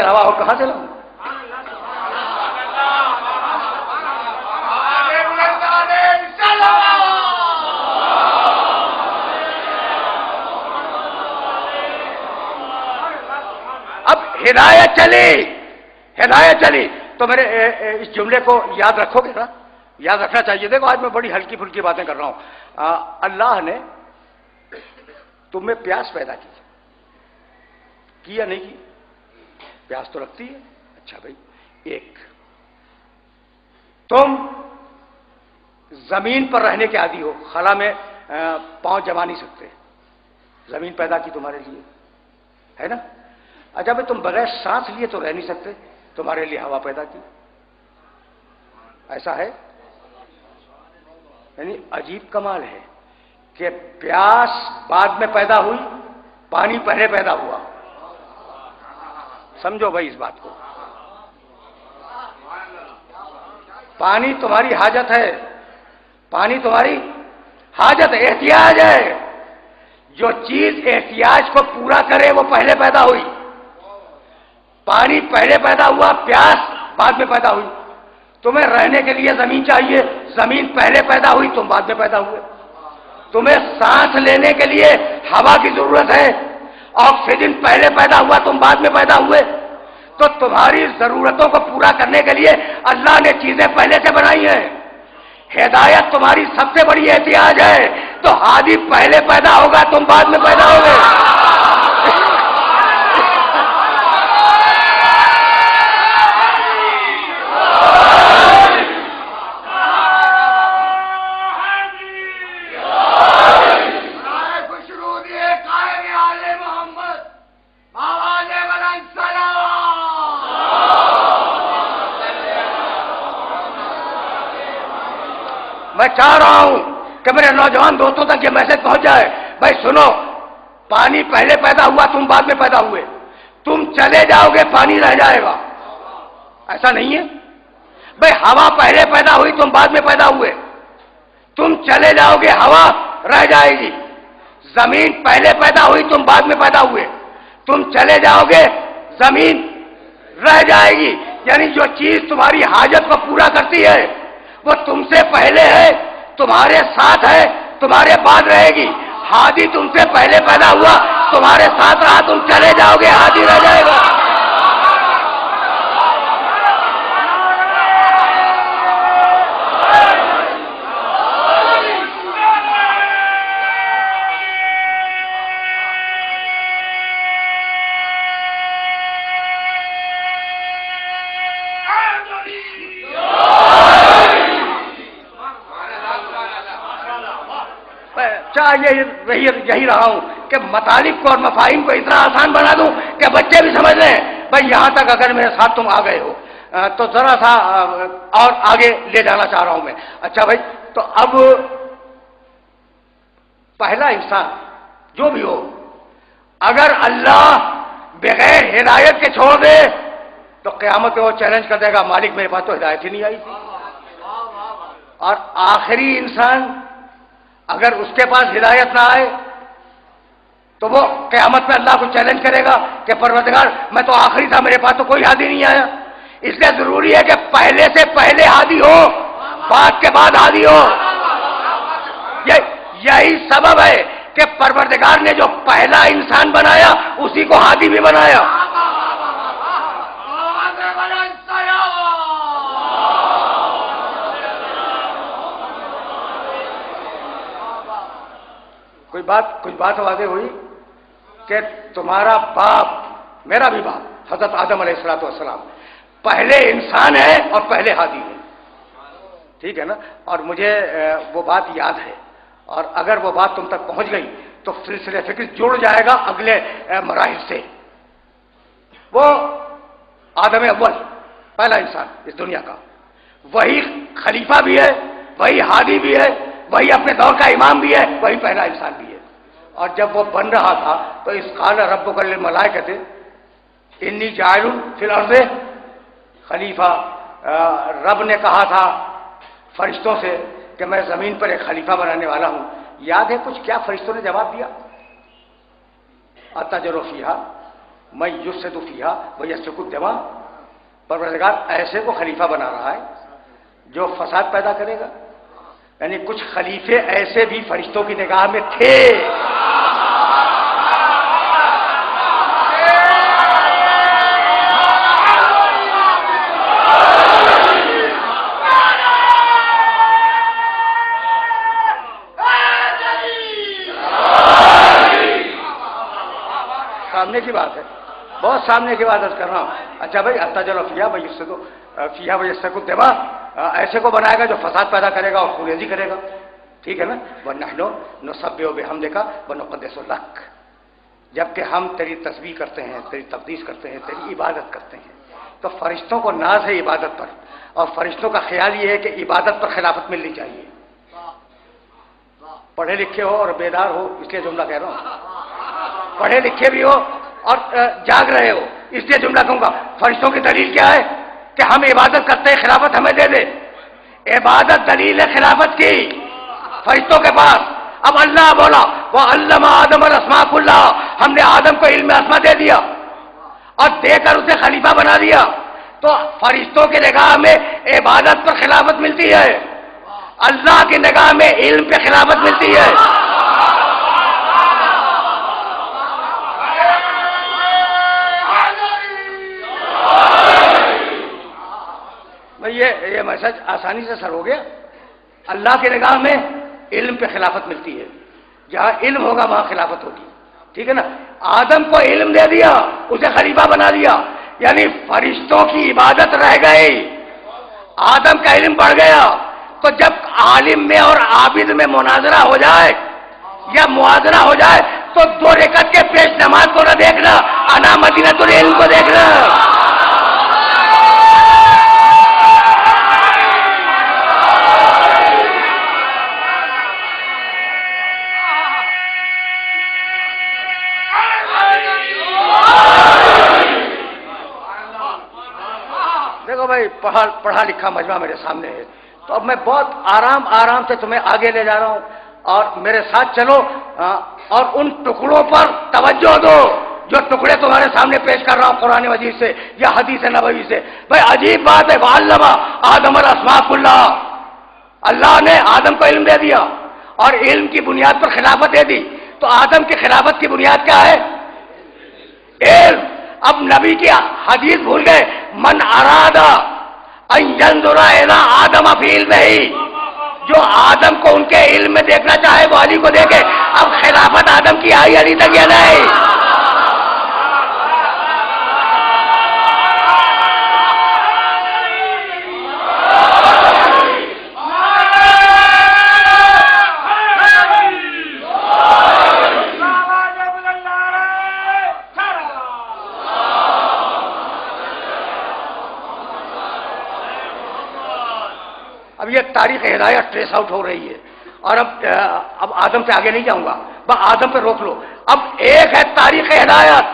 علاوہ اور کہاں سے لاؤں؟ اب ہدایت چلی تو میرے اس جملے کو یاد رکھو گے نا؟ یاد رکھنا چاہیے. دیکھو آج میں بڑی ہلکی پھلکی باتیں کر رہا ہوں. اللہ نے تم میں پیاس پیدا کی یا نہیں کی؟ پیاس تو لگتی ہے. اچھا بھائی، ایک تم زمین پر رہنے کے عادی ہو، خلا میں پاؤں جما نہیں سکتے، زمین پیدا کی تمہارے لیے، ہے نا؟ اچھا بھائی، تم بغیر سانس لیے تو رہ نہیں سکتے، تمہارے لیے ہوا پیدا کی. ایسا ہے؟ یعنی عجیب کمال ہے کہ پیاس بعد میں پیدا ہوئی، پانی پہلے پیدا ہوا. سمجھو بھائی اس بات کو. پانی تمہاری حاجت ہے، پانی تمہاری حاجت، احتیاج ہے. جو چیز احتیاج کو پورا کرے وہ پہلے پیدا ہوئی. پانی پہلے پیدا ہوا، پیاس بعد میں پیدا ہوئی. تمہیں رہنے کے لیے زمین چاہیے، زمین پہلے پیدا ہوئی، تم بعد میں پیدا ہوئے. تمہیں سانس لینے کے لیے ہوا کی ضرورت ہے، آکسیجن پہلے پیدا ہوا، تم بعد میں پیدا ہوئے. تو تمہاری ضرورتوں کو پورا کرنے کے لیے اللہ نے چیزیں پہلے سے بنائی ہیں. ہدایت تمہاری سب سے بڑی احتیاج ہے، تو ہادی پہلے پیدا ہوگا، تم بعد میں پیدا ہوگے. میں چاہ رہا ہوں کہ میرے نوجوان دوستوں تک یہ میسج پہنچ جائے. بھائی سنو، پانی پہلے پیدا ہوا، تم بعد میں پیدا ہوئے. تم چلے جاؤ گے، پانی رہ جائے گا. ایسا نہیں ہے بھائی؟ ہوا پہلے پیدا ہوئی، تم بعد میں پیدا ہوئے. تم چلے جاؤ گے، ہوا رہ جائے گی. زمین پہلے پیدا ہوئی، تم بعد میں پیدا ہوئے. تم چلے جاؤ گے، زمین رہ جائے گی. یعنی جو چیز تمہاری حاجت کو پورا کرتی ہے وہ تم سے پہلے ہے، تمہارے ساتھ ہے، تمہارے بعد رہے گی. ہادی تم سے پہلے پیدا ہوا، تمہارے ساتھ رہا، تم چلے جاؤ گے، ہادی رہ جائے گا. یہی رہا ہوں کہ مطالب کو اور مفاہیم کو اتنا آسان بنا دوں کہ بچے بھی سمجھ لیں. بھائی یہاں تک اگر میرے ساتھ تم آ گئے ہو تو ذرا سا اور آگے لے جانا چاہ رہا ہوں میں. اچھا بھائی، تو اب پہلا انسان جو بھی ہو، اگر اللہ بغیر ہدایت کے چھوڑ دے تو قیامت میں وہ چیلنج کر دے گا، مالک میرے پاس تو ہدایت ہی نہیں آئی تھی. اور آخری انسان اگر اس کے پاس ہدایت نہ آئے تو وہ قیامت میں اللہ کو چیلنج کرے گا کہ پروردگار میں تو آخری تھا، میرے پاس تو کوئی ہادی نہیں آیا. اس لیے ضروری ہے کہ پہلے سے پہلے ہادی ہو، بعد کے بعد ہادی ہو. یہی سبب ہے کہ پروردگار نے جو پہلا انسان بنایا اسی کو ہادی بھی بنایا. کچھ بات واضح ہوئی کہ تمہارا باپ، میرا بھی باپ حضرت آدم علیہ السلام پہلے انسان ہے اور پہلے ہادی ہے. ٹھیک ہے نا؟ اور مجھے وہ بات یاد ہے، اور اگر وہ بات تم تک پہنچ گئی تو سلسلہ فکر جڑ جائے گا اگلے مراحل سے. وہ آدم اول، پہلا انسان اس دنیا کا، وہی خلیفہ بھی ہے، وہی ہادی بھی ہے، وہی اپنے دور کا امام بھی ہے، وہی پہلا انسان بھی ہے. اور جب وہ بن رہا تھا تو اس قال ربک للملائکۃ انی جاعل فی الارض خلیفہ، رب نے کہا تھا فرشتوں سے کہ میں زمین پر ایک خلیفہ بنانے والا ہوں. یاد ہے کچھ کیا فرشتوں نے جواب دیا؟ اتجعل فیہا میں یفسد فیہا ویسفک الدماء، پروردگار ایسے کو خلیفہ بنا رہا ہے جو فساد پیدا کرے گا. یعنی کچھ خلیفے ایسے بھی فرشتوں کی نگاہ میں تھے. سامنے کی بات ہے، بہت سامنے کی بات کر رہا ہوں. اچھا بھائی، اتجل فیہا فیہا ویسفک الدماء، ایسے کو بنائے گا جو فساد پیدا کرے گا اور خونریزی کرے گا. ٹھیک ہے نا. وَنَحْنُ نُسَبِّحُ بِحَمْدِكَ وَنُقَدِّسُ لَكَ، جبکہ ہم تیری تسبیح کرتے ہیں، تیری تقدیس کرتے ہیں، تیری عبادت کرتے ہیں. تو فرشتوں کو ناز ہے عبادت پر، اور فرشتوں کا خیال یہ ہے کہ عبادت پر خلافت ملنی چاہیے. پڑھے لکھے ہو اور بیدار ہو، اس لیے جملہ کہہ رہا ہوں. پڑھے لکھے بھی ہو اور جاگ رہے ہو، اس لیے جملہ کہوں گا. فرشتوں کی دلیل کیا ہے کہ ہم عبادت کرتے ہیں، خلافت ہمیں دے دے. عبادت دلیل ہے خلافت کی فرشتوں کے پاس. اب اللہ بولا وَعَلَّمَ آدَمَ الْأَسْمَاءَ كُلَّهَا، ہم نے آدم کو علم اسما دے دیا اور دے کر اسے خلیفہ بنا دیا. تو فرشتوں کی نگاہ میں عبادت پر خلافت ملتی ہے، اللہ کی نگاہ میں علم پہ خلافت ملتی ہے. یہ میسج آسانی سے سر ہو گیا. اللہ کی نگاہ میں علم پہ خلافت ملتی ہے، جہاں علم ہوگا وہاں خلافت ہوگی. ٹھیک ہے نا. آدم کو علم دے دیا، اسے خلیفہ بنا دیا، یعنی فرشتوں کی عبادت رہ گئی، آدم کا علم بڑھ گیا. تو جب عالم میں اور عابد میں مناظرہ ہو جائے یا موازنہ ہو جائے تو 2 رکعت کے پیش نماز کو نہ دیکھنا، انا مدینۃ العلم کو دیکھنا. پڑھا لکھا مجمع میرے سامنے ہے، تو اب میں بہت آرام سے تمہیں آگے لے جا رہا ہوں، اور میرے ساتھ چلو اور ان ٹکڑوں پر توجہ دو جو ٹکڑے تمہارے سامنے پیش کر رہا ہوں قرآن مجید سے یا حدیث نبوی سے. بھائی عجیب بات ہے. وَعَلَّمَ آدَمَ الْأَسْمَاءَ كُلَّهَا، اللہ نے آدم کو علم دے دیا اور علم کی بنیاد پر خلافت دے دی. تو آدم کی خلافت کی بنیاد کیا ہے؟ علم. اب نبی کی حدیث بھول گئے، من اراد ان ينظر الى آدم فی علمہ، جو آدم کو ان کے علم میں دیکھنا چاہے وہ علی کو دیکھے. اب خلافت آدم کی آئی علی تک یا نہیں؟ یہ تاریخ ہدایت ٹریس آؤٹ ہو رہی ہے. اور اب آدم سے آگے نہیں جاؤں گا، بس آدم پہ روک لو. اب ایک ہے تاریخ ہدایت،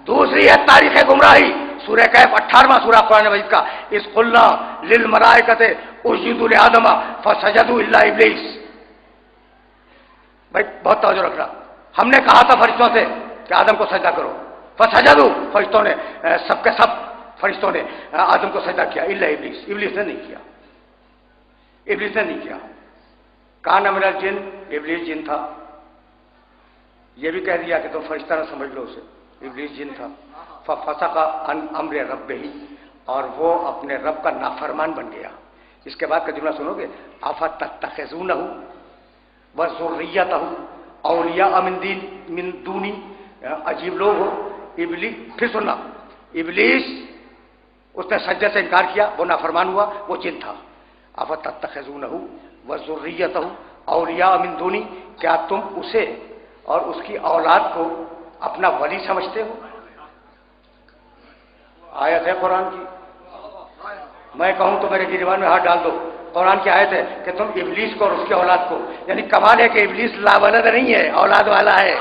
دوسری ہے تاریخ گمراہی. سورہ کہف 18واں سورہ قرآن مجید کا. اذ قلنا للملائکۃ اسجدوا لآدم فسجدوا الا ابلیس. بھائی بہت توجہ رکھنا. ہم نے کہا تھا فرشتوں سے کہ آدم کو سجدہ کرو، فسجدوا، فرشتوں نے سب کے سب فرشتوں نے آدم کو سجدہ کیا الا ابلیس. ابلیس نے نہیں کیا، ابلیس نے نہیں کیا. کان من الجن، ابلیس جن تھا. یہ بھی کہہ دیا کہ تم فرشتہ نہ سمجھ لو اسے، ابلیس جن تھا. ففسق عن امر ربہ، اور وہ اپنے رب کا نافرمان بن گیا. اس کے بعد کا جملہ سنو گے، افتتخذونہ وذریتہ اولیاء من دونی. عجیب لوگ ہو. ابلیس، پھر سننا، ابلیس اس نے سجدے سے انکار کیا، وہ نافرمان ہوا، وہ جن تھا. افتتخذونہ وذریتہ اولیاء من دونی، کیا تم اسے اور اس کی اولاد کو اپنا ولی سمجھتے ہو؟ آیت ہے قرآن کی. میں کہوں تو میرے گریبان میں ہاتھ ڈال دو. قرآن کی آیت ہے کہ تم ابلیس کو اور اس کی اولاد کو، یعنی کمال ہے کہ ابلیس لاولد نہیں ہے، اولاد والا ہے.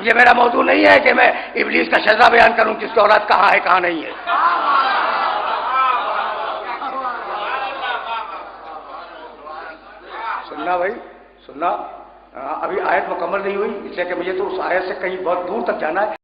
یہ میرا موضوع نہیں ہے کہ میں ابلیس کا شذا بیان کروں کہ اس کی اولاد کہاں ہے کہاں نہیں ہے. سننا بھائی سننا، ابھی آیت مکمل نہیں ہوئی، اس لیے کہ مجھے تو اس آیت سے کہیں بہت دور تک جانا ہے۔